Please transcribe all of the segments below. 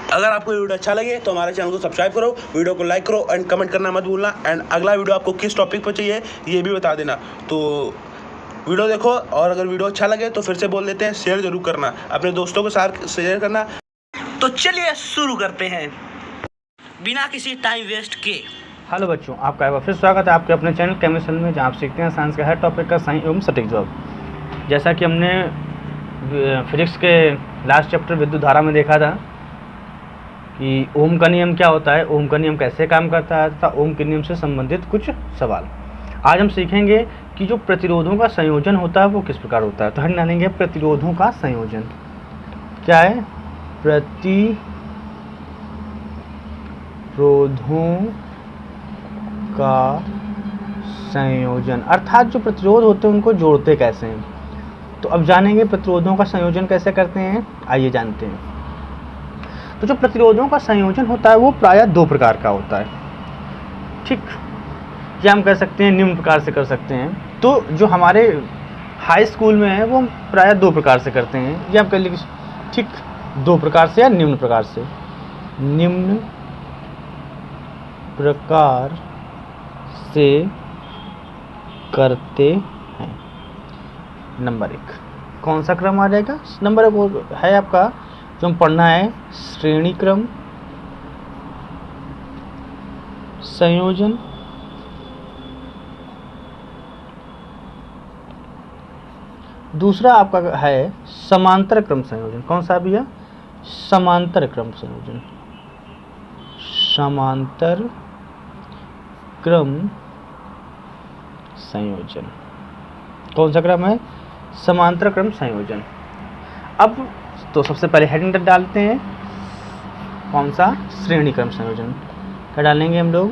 अगर आपको वीडियो अच्छा लगे तो हमारे चैनल को सब्सक्राइब करो, वीडियो को लाइक करो एंड कमेंट करना मत भूलना। एंड अगला वीडियो आपको किस टॉपिक पर चाहिए ये भी बता देना। तो वीडियो देखो, और अगर वीडियो अच्छा लगे तो फिर से बोल देते हैं, शेयर जरूर करना, अपने दोस्तों के साथ शेयर करना। तो चलिए शुरू करते हैं बिना किसी टाइम वेस्ट के। हेलो बच्चों, आपका एक बार फिर स्वागत है आपके अपने चैनल केमिस्ट्री में, जहाँ आप सीखते हैं साइंस के हर टॉपिक का सही एवं सटीक जवाब। जैसा कि हमने फिजिक्स के लास्ट चैप्टर विद्युत धारा में देखा था कि ओम का नियम क्या होता है, ओम का नियम कैसे काम करता है तथा ओम के नियम से संबंधित कुछ सवाल। आज हम सीखेंगे कि जो प्रतिरोधों का संयोजन होता है वो किस प्रकार होता है। तो हम जानेंगे प्रतिरोधों का संयोजन क्या है। प्रतिरोधों का संयोजन अर्थात जो प्रतिरोध होते हैं उनको जोड़ते कैसे हैं। तो अब जानेंगे प्रतिरोधों का संयोजन कैसे करते हैं, आइए जानते हैं। तो जो प्रतिरोधों का संयोजन होता है वो प्रायः दो प्रकार का होता है, ठीक, या हम कह सकते हैं निम्न प्रकार से कर सकते हैं। तो जो हमारे हाई स्कूल में है वो हम प्रायः दो प्रकार से करते हैं, या हम कह लीजिए ठीक दो प्रकार से या निम्न प्रकार से। निम्न प्रकार से करते हैं। नंबर एक कौन सा क्रम आ जाएगा? नंबर एक वो है आपका जो हम पढ़ना है, श्रेणी क्रम संयोजन। दूसरा आपका है समांतर क्रम संयोजन। कौन सा भैया? समांतर क्रम संयोजन। समांतर क्रम संयोजन कौन सा क्रम है? समांतर क्रम संयोजन। अब तो सबसे पहले हेडिंग डालते हैं, कौन सा? श्रेणी क्रम संयोजन। क्या डालेंगे हम लोग?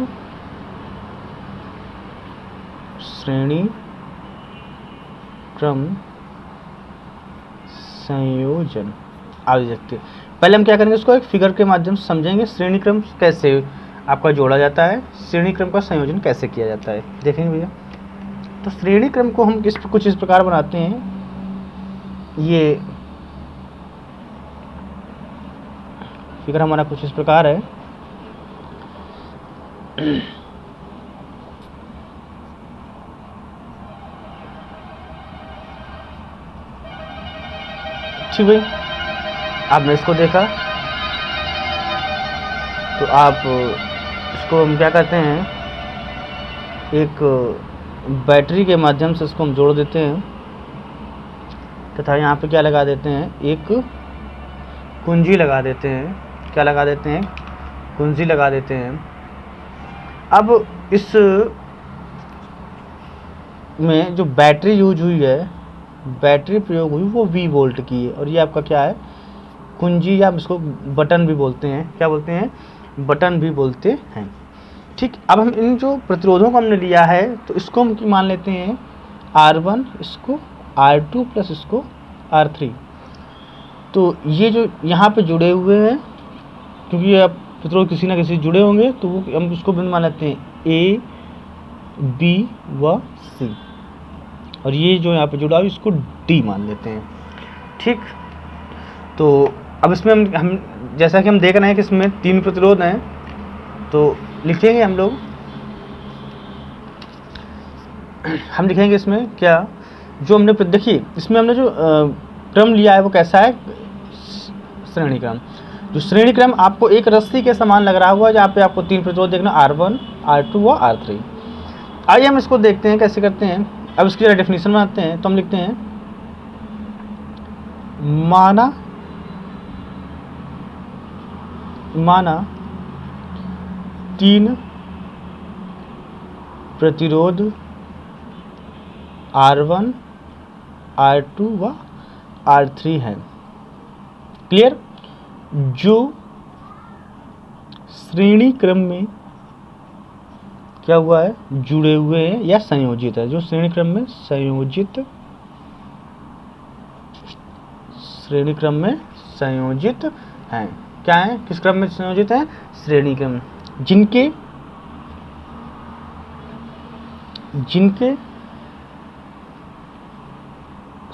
श्रेणी क्रम संयोजन। आगे देखते हैं। पहले हम क्या करेंगे, इसको एक फिगर के माध्यम से समझेंगे। श्रेणी क्रम कैसे आपका जोड़ा जाता है, श्रेणी क्रम का संयोजन कैसे किया जाता है, देखेंगे भैया। तो श्रेणी क्रम को हम कुछ इस प्रकार बनाते हैं। ये फिगर हमारा कुछ इस प्रकार है। ठीक भाई, आपने इसको देखा तो आप इसको हम क्या करते हैं, एक बैटरी के माध्यम से इसको हम जोड़ देते हैं तथा यहाँ पे क्या लगा देते हैं, एक कुंजी लगा देते हैं। क्या लगा देते हैं? कुंजी लगा देते हैं। अब इस में जो बैटरी यूज हुई है, बैटरी प्रयोग हुई वो V वोल्ट की है, और ये आपका क्या है? कुंजी, या इसको बटन भी बोलते हैं। क्या बोलते हैं? बटन भी बोलते हैं। ठीक, अब हम इन जो प्रतिरोधों को हमने लिया है तो इसको हम मान लेते हैं R1, इसको R2 प्लस इसको R3। तो ये जो यहाँ पे जुड़े हुए हैं, क्योंकि ये प्रतिरोध किसी ना किसी जुड़े होंगे, तो वो हम इसको बिंदु मान लेते हैं A, B व C, और ये जो यहाँ पे जुड़ा हुआ इसको D मान लेते हैं। ठीक, तो अब इसमें हम जैसा कि हम देख रहे हैं कि इसमें तीन प्रतिरोध हैं, तो लिखेंगे हम लोग, हम लिखेंगे इसमें क्या, जो हमने देखिए इसमें हमने जो क्रम लिया है वो कैसा है? श्रेणी क्रम। जो श्रेणी क्रम आपको एक रस्सी के समान लग रहा हुआ है, जहाँ पे आपको तीन प्रतिरोध देखना, R1, R2 व R3। आइए हम इसको देखते हैं कैसे करते हैं। अब इसकी जरा डेफिनेशन बनाते हैं। तो हम लिखते हैं, माना तीन प्रतिरोध R1, R2 व R3 है। क्लियर? जो श्रेणी क्रम में क्या हुआ है? जुड़े हुए हैं या संयोजित है। जो श्रेणी क्रम में संयोजित, श्रेणी क्रम में संयोजित हैं। क्या है? किस क्रम में संयोजित है? श्रेणी क्रम। जिनके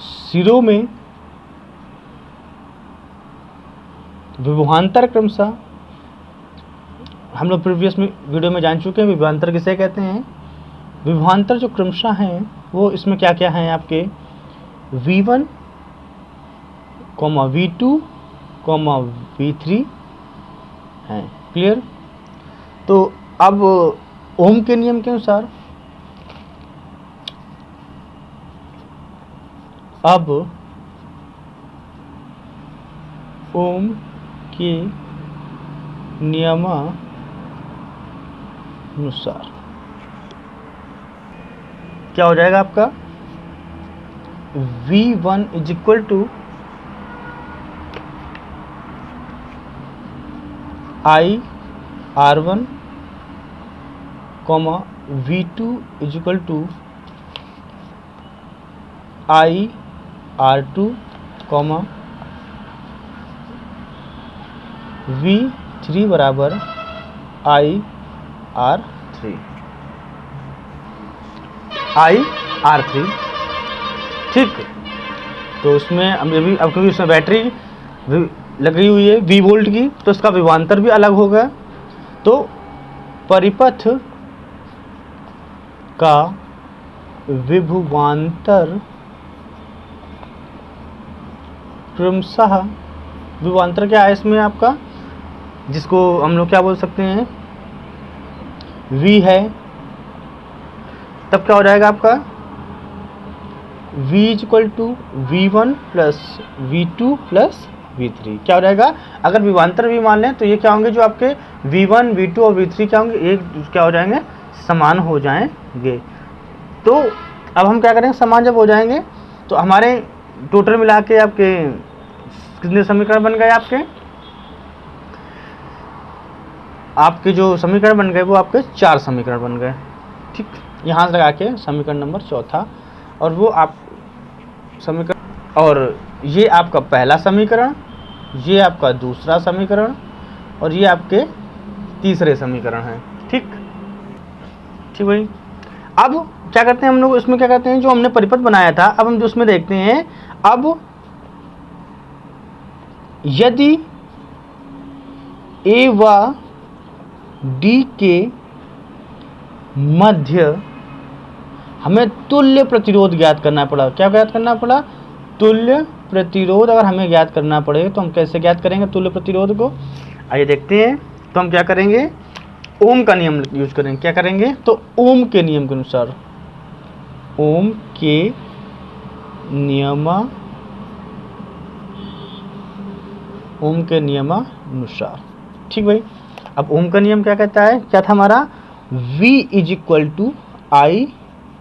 सिरों में विभवांतर क्रमशः हम लोग प्रीवियस में वीडियो में जान चुके हैं विभवांतर किसे कहते हैं। विभवांतर जो क्रमशः हैं वो इसमें क्या क्या हैं आपके V1, V2, V3 हैं। क्लियर। तो अब ओम के नियम के अनुसार अब ओम के नियमानुसार क्या हो जाएगा आपका V1 is equal to IR1, V2 is equal to IR2, V3 बराबर IR3। ठीक। तो उसमें अभी अब क्योंकि उसमें बैटरी लग रही हुई है V वोल्ट की, तो इसका विभवांतर भी अलग होगा। तो परिपथ का विभवांतर क्रमशः, विभवांतर क्या है इसमें आपका, जिसको हम लोग क्या बोल सकते हैं V है, तब क्या हो जाएगा आपका V is equal to V1 plus V2 plus V3 क्या हो जाएगा। अगर विभवांतर भी मान लें तो ये क्या होंगे, जो आपके V1, V2 और V3 क्या होंगे, एक क्या हो जाएंगे, समान हो जाएंगे। तो अब हम क्या करेंगे, समान जब हो जाएंगे तो हमारे टोटल मिला के आपके कितने समीकरण बन गए, आपके जो समीकरण बन गए वो आपके 4 समीकरण बन गए। ठीक। यहाँ से लगा के समीकरण नंबर चौथा, और वो आप समीकरण, और ये आपका पहला समीकरण, ये आपका दूसरा समीकरण, और ये आपके तीसरे समीकरण हैं। ठीक भाई। अब क्या करते हैं हम लोग, इसमें क्या करते हैं, जो हमने परिपथ बनाया था, अब हम जो उसमें देखते हैं, अब यदि A व D के मध्य हमें तुल्य प्रतिरोध ज्ञात करना पड़ा। क्या ज्ञात करना पड़ा, तुल्य प्रतिरोध। अगर हमें ज्ञात करना पड़े तो हम कैसे ज्ञात करेंगे तुल्य प्रतिरोध को, आइए देखते हैं। तो हम क्या करेंगे, ओम का नियम यूज करेंगे। क्या करेंगे, तो ओम के नियम के अनुसार, ओम के नियमानुसार। ठीक भाई। अब ओम का नियम क्या कहता है, क्या था हमारा, V is equal to I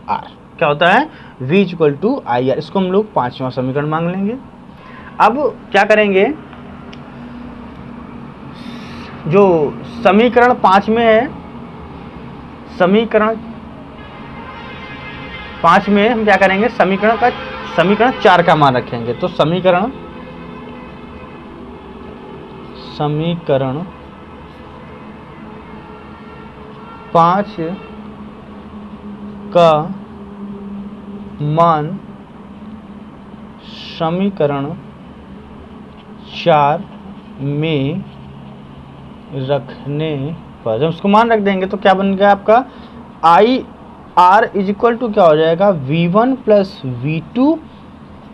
R. क्या होता है, V is equal to I R. इसको हम लोग 5वां समीकरण मांग लेंगे। अब क्या करेंगे, जो समीकरण 5 में है, समीकरण 5 में हम क्या करेंगे, समीकरण 4 का मान रखेंगे। तो समीकरण 5 का मान समीकरण 4 में रखने पर, जब उसको मान रख देंगे तो क्या बन गया आपका, I R is equal to क्या हो जाएगा, V1 plus V2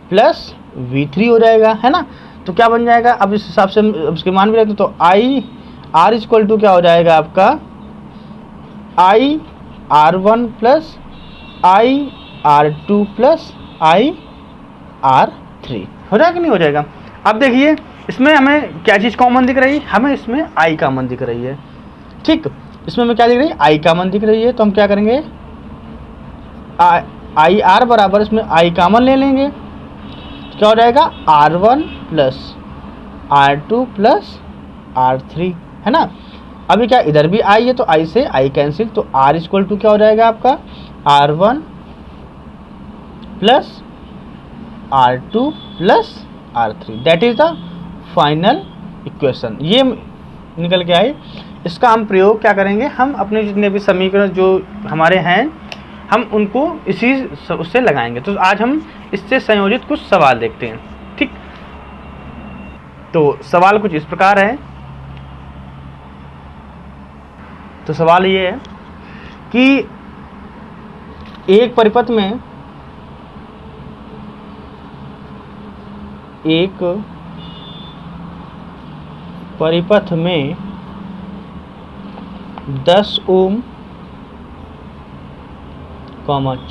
plus V3 हो जाएगा, है ना। तो क्या बन जाएगा, अब इस हिसाब से उसके मान भी रखते तो I R is equal to क्या हो जाएगा आपका, आई R1 प्लस आई R2 प्लस आई R3 हो जाएगा, नहीं हो जाएगा। अब देखिए इसमें हमें क्या चीज़ कॉमन दिख रही है, हमें इसमें आई कॉमन दिख रही है। ठीक, इसमें हमें क्या दिख रही है, आई कॉमन दिख रही है। तो हम क्या करेंगे, आई आर बराबर इसमें आई कॉमन ले लेंगे, तो क्या हो जाएगा, R1 plus R2 plus R3, है ना। अभी क्या इधर भी आई है तो आई से आई कैंसिल, तो R इक्वल टू क्या हो जाएगा आपका, R1 plus R2 plus R3, that is the final equation. ये निकल के आए। इसका हम प्रयोग क्या करेंगे, हम अपने जितने भी समीकरण जो हमारे हैं हम उनको इसी उससे लगाएंगे। तो आज हम इससे संयोजित कुछ सवाल देखते हैं। ठीक, तो सवाल कुछ इस प्रकार है। तो सवाल ये है कि एक परिपथ में एक परिपथ में 10 ओम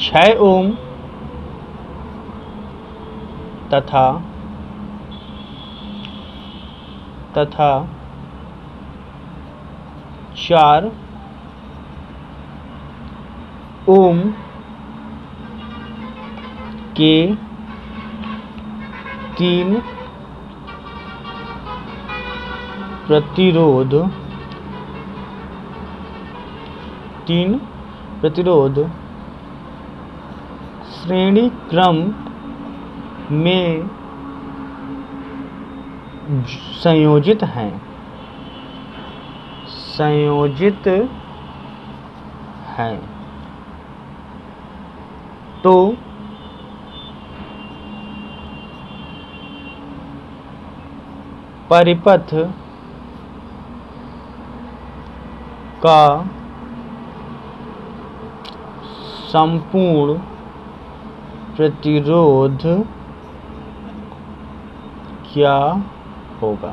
6 ओम तथा 4 ओम के 3 प्रतिरोध श्रेणी क्रम में संयोजित हैं तो परिपथ का संपूर्ण प्रतिरोध क्या होगा।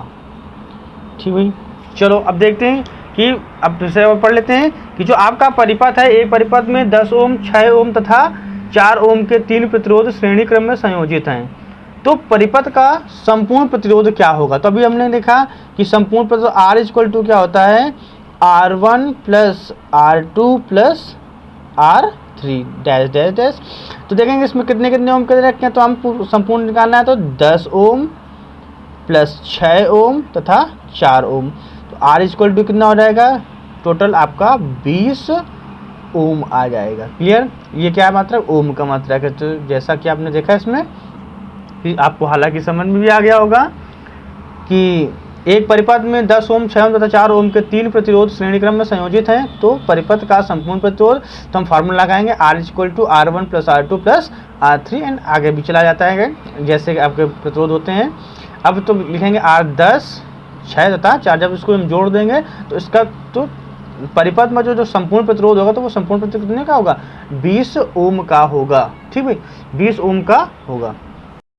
ठीक भाई, चलो अब देखते हैं कि अब फिर से पढ़ लेते हैं कि जो आपका परिपथ है, एक परिपथ में 10 ओम 6 ओम तथा 4 ओम के 3 प्रतिरोध श्रेणी क्रम में संयोजित हैं। तो परिपथ का संपूर्ण प्रतिरोध क्या होगा। तो अभी हमने देखा कि संपूर्ण प्रतिरोध R इक्वल टू क्या होता है, R1 plus R2 plus R3 dash dash dash. तो देखेंगे इसमें कितने कितने ओम के रखे हैं, तो हम संपूर्ण निकालना है तो 10 ओम प्लस 6 ओम तथा 4 ओम। तो R इक्वल टू कितना हो जाएगा, टोटल आपका 20 ओम आ जाएगा। क्लियर, ये क्या मात्रा, ओम का मात्रा है। तो जैसा कि आपने देखा इसमें कि आपको हालांकि समझ में भी आ गया होगा कि एक परिपथ में 10 ओम 6 ओम तथा 4 ओम के 3 प्रतिरोध श्रेणी क्रम में संयोजित हैं। तो परिपथ का संपूर्ण प्रतिरोध, तो हम फार्मूला लगाएंगे R equal to R1 plus R2 plus R3 and आगे भी चला जाता है जैसे आपके प्रतिरोध होते हैं। अब तो लिखेंगे R10 6 तथा 4, जब इसको हम जोड़ देंगे तो इसका तो परिपथ में जो संपूर्ण प्रतिरोध होगा तो वो संपूर्ण प्रतिरोध कितने का होगा, 20 ओम का होगा। ठीक है, 20 ओम का होगा।